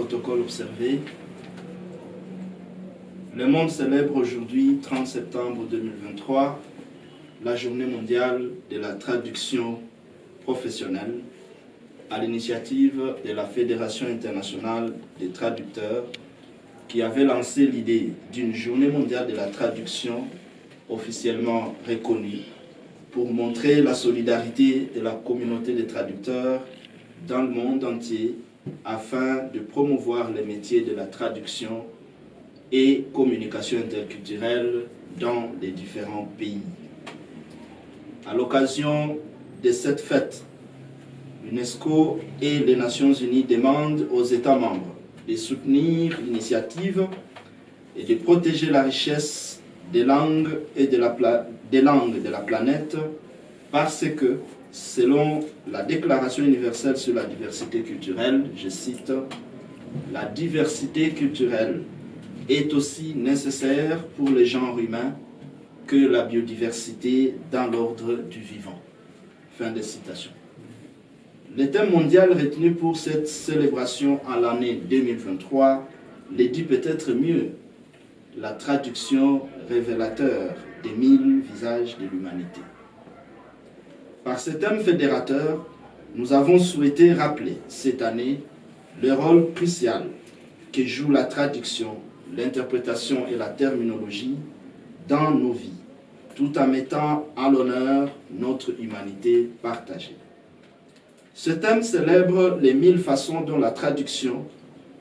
protocole observé. Le monde célèbre aujourd'hui, 30 septembre 2023, la journée mondiale de la traduction professionnelle à l'initiative de la Fédération internationale des traducteurs qui avait lancé l'idée d'une journée mondiale de la traduction officiellement reconnue pour montrer la solidarité de la communauté des traducteurs dans le monde entier afin de promouvoir les métiers de la traduction et communication interculturelle dans les différents pays. À l'occasion de cette fête, l'UNESCO et les Nations Unies demandent aux États membres de soutenir l'initiative et de protéger la richesse des langues et de la planète parce que, selon la Déclaration universelle sur la diversité culturelle, je cite, « La diversité culturelle est aussi nécessaire pour le genre humain que la biodiversité dans l'ordre du vivant. » Fin de citation. Le thème mondial retenu pour cette célébration en l'année 2023 le dit peut-être mieux, la traduction révélateur des 1000 visages de l'humanité. Par ce thème fédérateur, nous avons souhaité rappeler cette année le rôle crucial que joue la traduction, l'interprétation et la terminologie dans nos vies, tout en mettant à l'honneur notre humanité partagée. Ce thème célèbre les 1000 façons dont la traduction,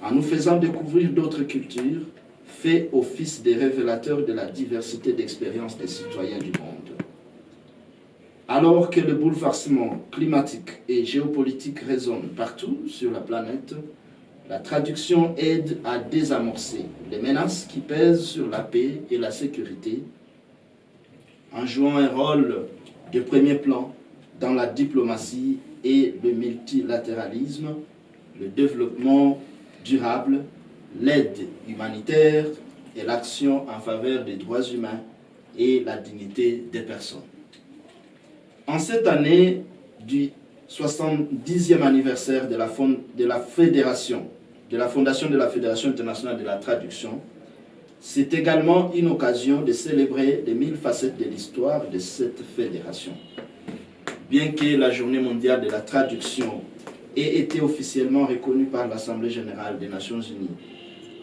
en nous faisant découvrir d'autres cultures, fait office des révélateurs de la diversité d'expériences des citoyens du monde. Alors que le bouleversement climatique et géopolitique résonne partout sur la planète, la traduction aide à désamorcer les menaces qui pèsent sur la paix et la sécurité, en jouant un rôle de premier plan dans la diplomatie et le multilatéralisme, le développement durable, l'aide humanitaire et l'action en faveur des droits humains et la dignité des personnes. En cette année du 70e anniversaire de la Fondation de la Fédération internationale de la traduction, c'est également une occasion de célébrer les 1000 facettes de l'histoire de cette fédération. Bien que la Journée mondiale de la traduction ait été officiellement reconnue par l'Assemblée générale des Nations unies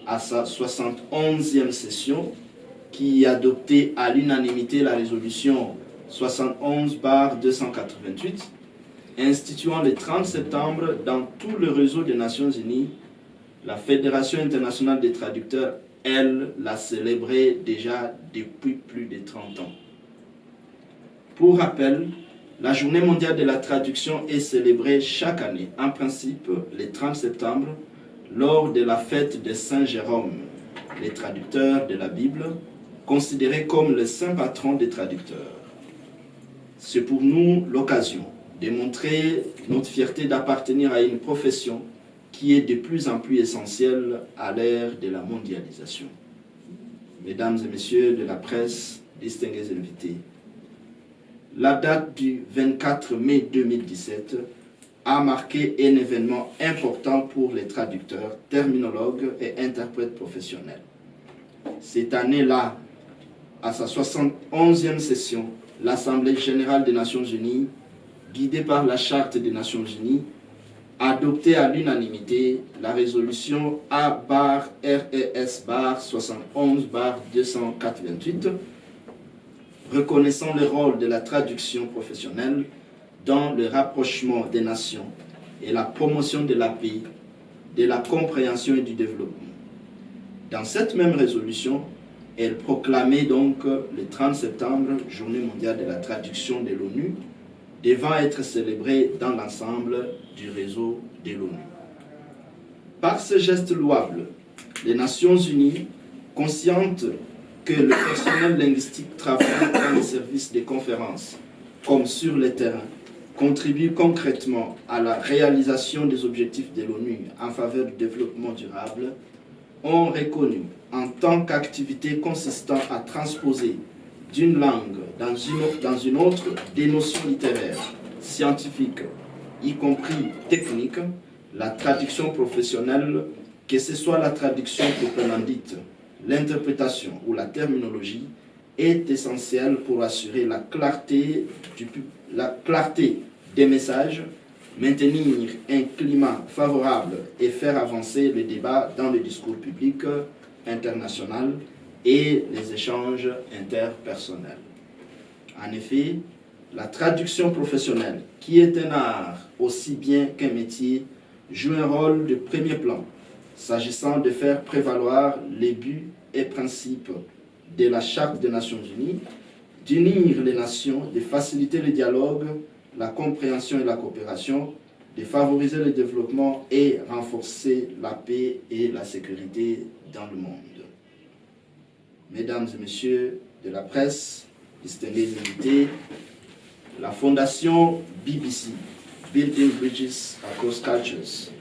à sa 71e session, qui a adopté à l'unanimité la résolution 71/288, instituant le 30 septembre dans tout le réseau des Nations unies, la Fédération internationale des traducteurs, elle, l'a célébrée déjà depuis plus de 30 ans. Pour rappel, la Journée mondiale de la traduction est célébrée chaque année, en principe le 30 septembre, lors de la fête de Saint Jérôme, le traducteur de la Bible, considéré comme le saint patron des traducteurs. C'est pour nous l'occasion de montrer notre fierté d'appartenir à une profession qui est de plus en plus essentielle à l'ère de la mondialisation. Mesdames et messieurs de la presse, distingués invités, la date du 24 mai 2017 a marqué un événement important pour les traducteurs, terminologues et interprètes professionnels. Cette année-là, à sa 71e session, l'Assemblée générale des Nations unies, guidée par la Charte des Nations unies, a adopté à l'unanimité la résolution A/RES/71/288, reconnaissant le rôle de la traduction professionnelle dans le rapprochement des nations et la promotion de la paix, de la compréhension et du développement. Dans cette même résolution, elle proclamait donc le 30 septembre, Journée mondiale de la traduction de l'ONU, devant être célébrée dans l'ensemble du réseau de l'ONU. Par ce geste louable, les Nations unies, conscientes que le personnel linguistique travaillant dans les services de conférences, comme sur le terrain, contribue concrètement à la réalisation des objectifs de l'ONU en faveur du développement durable, ont reconnu en tant qu'activité consistant à transposer d'une langue dans une autre des notions littéraires, scientifiques, y compris techniques, la traduction professionnelle que ce soit la traduction proprement dite, l'interprétation ou la terminologie, est essentielle pour assurer la clarté des messages, maintenir un climat favorable et faire avancer le débat dans le discours public international et les échanges interpersonnels. En effet, la traduction professionnelle, qui est un art aussi bien qu'un métier, joue un rôle de premier plan, s'agissant de faire prévaloir les buts et principes de la Charte des Nations Unies, d'unir les nations, de faciliter le dialogue, la compréhension et la coopération, de favoriser le développement et renforcer la paix et la sécurité dans le monde. Mesdames et messieurs de la presse, distingués invités, la fondation BBC, Building Bridges Across Cultures,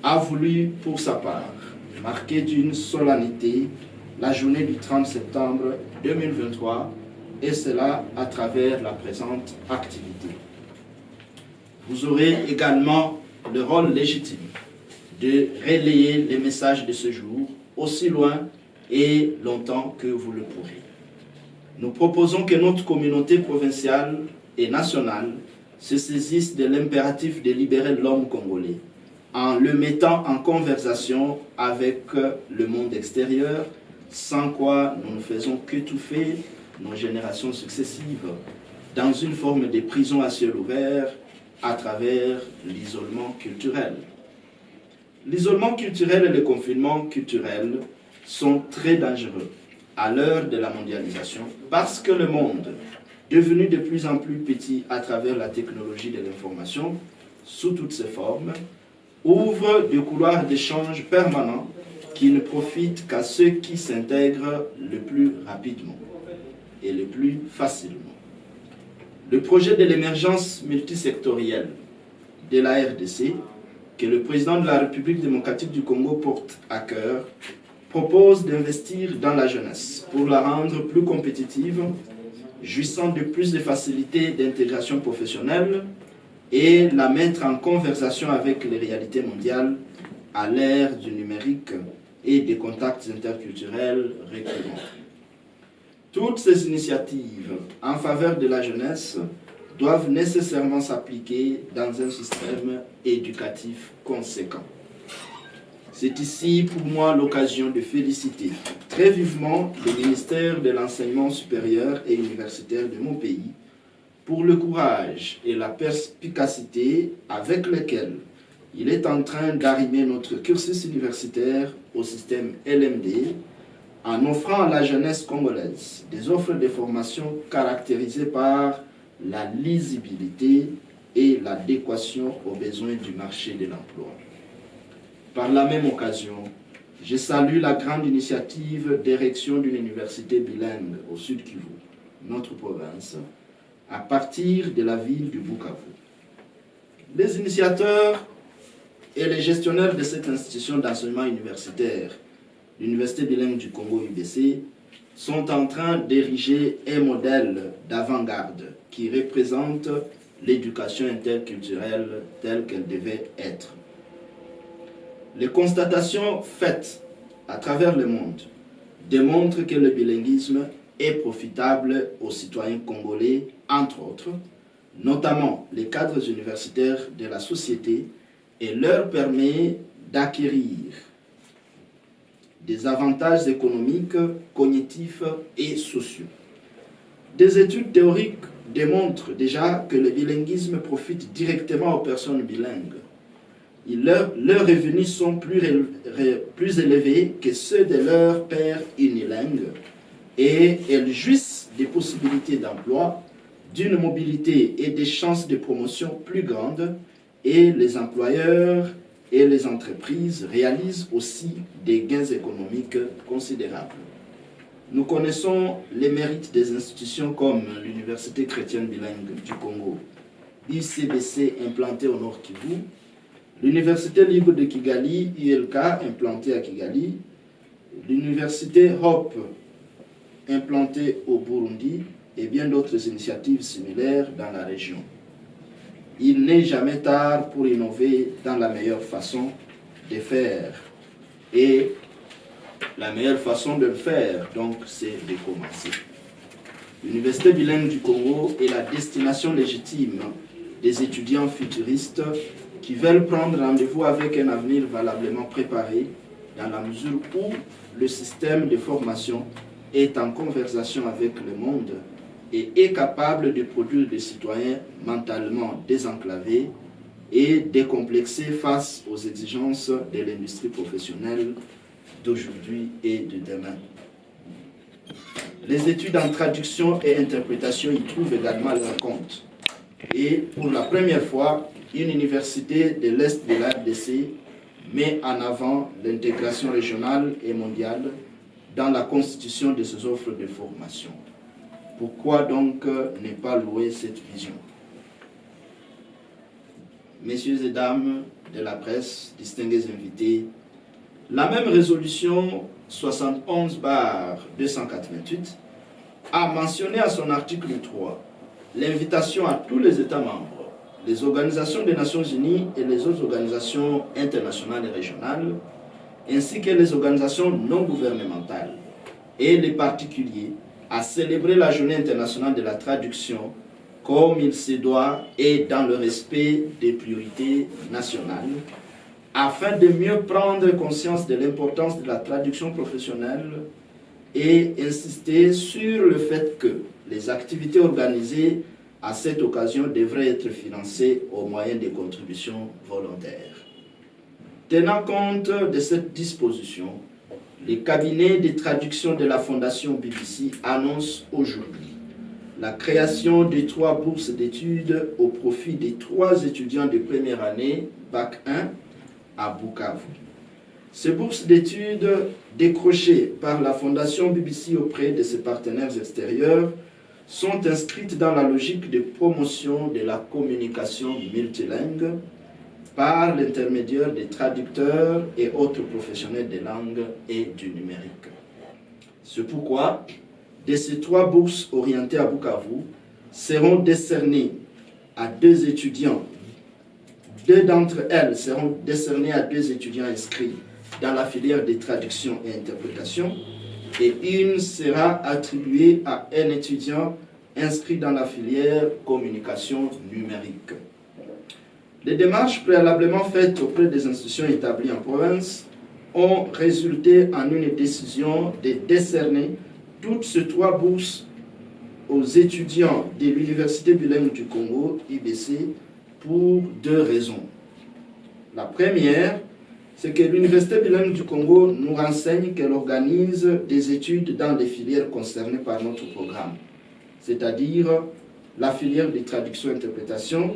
a voulu, pour sa part, marquer d'une solennité la journée du 30 septembre 2023, et cela à travers la présente activité. Vous aurez également le rôle légitime de relayer les messages de ce jour aussi loin et longtemps que vous le pourrez. Nous proposons que notre communauté provinciale et nationale se saisisse de l'impératif de libérer l'homme congolais en le mettant en conversation avec le monde extérieur, sans quoi nous ne faisons qu'étouffer nos générations successives dans une forme de prison à ciel ouvert à travers l'isolement culturel. L'isolement culturel et le confinement culturel sont très dangereux à l'heure de la mondialisation parce que le monde, devenu de plus en plus petit à travers la technologie de l'information, sous toutes ses formes, ouvre des couloirs d'échange permanents qui ne profitent qu'à ceux qui s'intègrent le plus rapidement et le plus facilement. Le projet de l'émergence multisectorielle de la RDC, que le président de la République démocratique du Congo porte à cœur, propose d'investir dans la jeunesse pour la rendre plus compétitive, jouissant de plus de facilités d'intégration professionnelle et la mettre en conversation avec les réalités mondiales à l'ère du numérique et des contacts interculturels récurrents. Toutes ces initiatives en faveur de la jeunesse doivent nécessairement s'appliquer dans un système éducatif conséquent. C'est ici pour moi l'occasion de féliciter très vivement le ministère de l'Enseignement supérieur et universitaire de mon pays pour le courage et la perspicacité avec lesquels il est en train d'arrimer notre cursus universitaire au système LMD en offrant à la jeunesse congolaise des offres de formation caractérisées par la lisibilité et l'adéquation aux besoins du marché de l'emploi. Par la même occasion, je salue la grande initiative d'érection d'une université bilingue au Sud Kivu, notre province, à partir de la ville du Bukavu. Les initiateurs et les gestionnaires de cette institution d'enseignement universitaire, l'Université bilingue du Congo UBC, sont en train d'ériger un modèle d'avant-garde qui représente l'éducation interculturelle telle qu'elle devait être. Les constatations faites à travers le monde démontrent que le bilinguisme est profitable aux citoyens congolais, entre autres, notamment les cadres universitaires de la société, et leur permet d'acquérir des avantages économiques, cognitifs et sociaux. Des études théoriques démontrent déjà que le bilinguisme profite directement aux personnes bilingues. Leurs revenus sont plus élevés que ceux de leurs pairs unilingues et elles jouissent des possibilités d'emploi, d'une mobilité et des chances de promotion plus grandes, et les employeurs et les entreprises réalisent aussi des gains économiques considérables. Nous connaissons les mérites des institutions comme l'Université chrétienne bilingue du Congo, ICBC implantée au Nord Kivu, l'Université libre de Kigali, ILK, implantée à Kigali, l'Université Hope, implantée au Burundi, et bien d'autres initiatives similaires dans la région. Il n'est jamais tard pour innover dans la meilleure façon de faire. Et la meilleure façon de le faire, donc, c'est de commencer. L'Université bilingue du Congo est la destination légitime des étudiants futuristes qui veulent prendre rendez-vous avec un avenir valablement préparé dans la mesure où le système de formation est en conversation avec le monde et est capable de produire des citoyens mentalement désenclavés et décomplexés face aux exigences de l'industrie professionnelle d'aujourd'hui et de demain. Les études en traduction et interprétation y trouvent également leur compte. Et pour la première fois, une université de l'Est de la RDC met en avant l'intégration régionale et mondiale dans la constitution de ses offres de formation. Pourquoi donc ne pas louer cette vision? Messieurs et dames de la presse, distingués invités, la même résolution 71/288 a mentionné à son article 3 l'invitation à tous les États membres, les organisations des Nations Unies et les autres organisations internationales et régionales, ainsi que les organisations non gouvernementales et les particuliers à célébrer la Journée internationale de la traduction comme il se doit et dans le respect des priorités nationales, afin de mieux prendre conscience de l'importance de la traduction professionnelle et insister sur le fait que les activités organisées à cette occasion devraient être financées au moyen des contributions volontaires. Tenant compte de cette disposition, les cabinets de traduction de la Fondation BBC annoncent aujourd'hui la création de 3 bourses d'études au profit des 3 étudiants de première année, Bac 1, à Bukavu. Ces bourses d'études décrochées par la Fondation BBC auprès de ses partenaires extérieurs sont inscrites dans la logique de promotion de la communication multilingue par l'intermédiaire des traducteurs et autres professionnels des langues et du numérique. C'est pourquoi, de ces 3 bourses orientées à Bukavu seront décernées à 2 étudiants. 2 d'entre elles seront décernées à 2 étudiants inscrits dans la filière de traduction et interprétation et une sera attribuée à un étudiant inscrit dans la filière communication numérique. Les démarches préalablement faites auprès des institutions établies en province ont résulté en une décision de décerner toutes ces 3 bourses aux étudiants de l'Université bilingue du Congo, IBC, pour 2 raisons. La première, c'est que l'Université bilingue du Congo nous renseigne qu'elle organise des études dans les filières concernées par notre programme, c'est-à-dire la filière de traduction-interprétation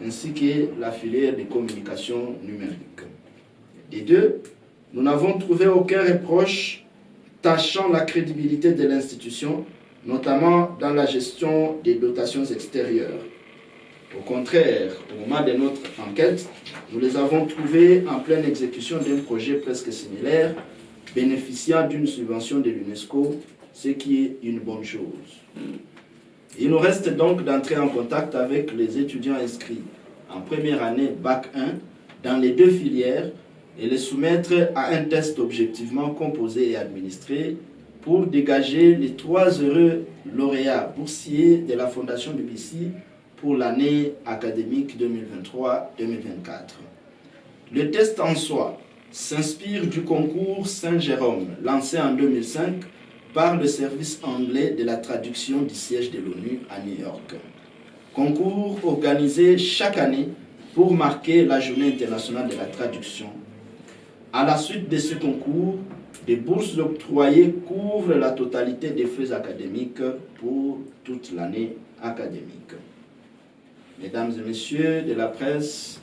ainsi que la filière de communication numérique. Des 2, nous n'avons trouvé aucun reproche tachant la crédibilité de l'institution, notamment dans la gestion des dotations extérieures. Au contraire, au moment de notre enquête, nous les avons trouvés en pleine exécution d'un projet presque similaire, bénéficiant d'une subvention de l'UNESCO, ce qui est une bonne chose. Il nous reste donc d'entrer en contact avec les étudiants inscrits en première année Bac 1 dans les 2 filières et les soumettre à un test objectivement composé et administré pour dégager les 3 heureux lauréats boursiers de la Fondation BBC pour l'année académique 2023-2024. Le test en soi s'inspire du concours Saint-Jérôme lancé en 2005 par le service anglais de la traduction du siège de l'ONU à New York. Concours organisé chaque année pour marquer la Journée internationale de la traduction. À la suite de ce concours, des bourses octroyées couvrent la totalité des frais académiques pour toute l'année académique. Mesdames et messieurs de la presse,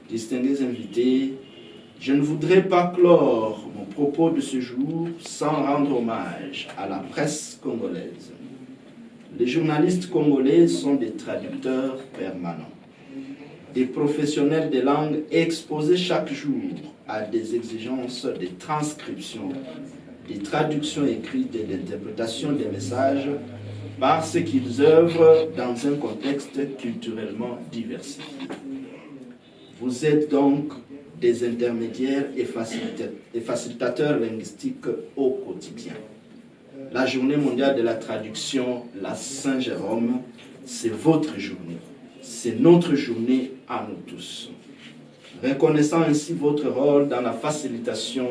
distingués invités, je ne voudrais pas clore mon propos de ce jour sans rendre hommage à la presse congolaise. Les journalistes congolais sont des traducteurs permanents, des professionnels des langues exposés chaque jour à des exigences de transcription, de traduction écrite et d'interprétation des messages parce qu'ils œuvrent dans un contexte culturellement diversifié. Vous êtes donc des intermédiaires et facilitateurs linguistiques au quotidien. La journée mondiale de la traduction, la Saint-Jérôme, c'est votre journée. C'est notre journée à nous tous. Reconnaissant ainsi votre rôle dans la facilitation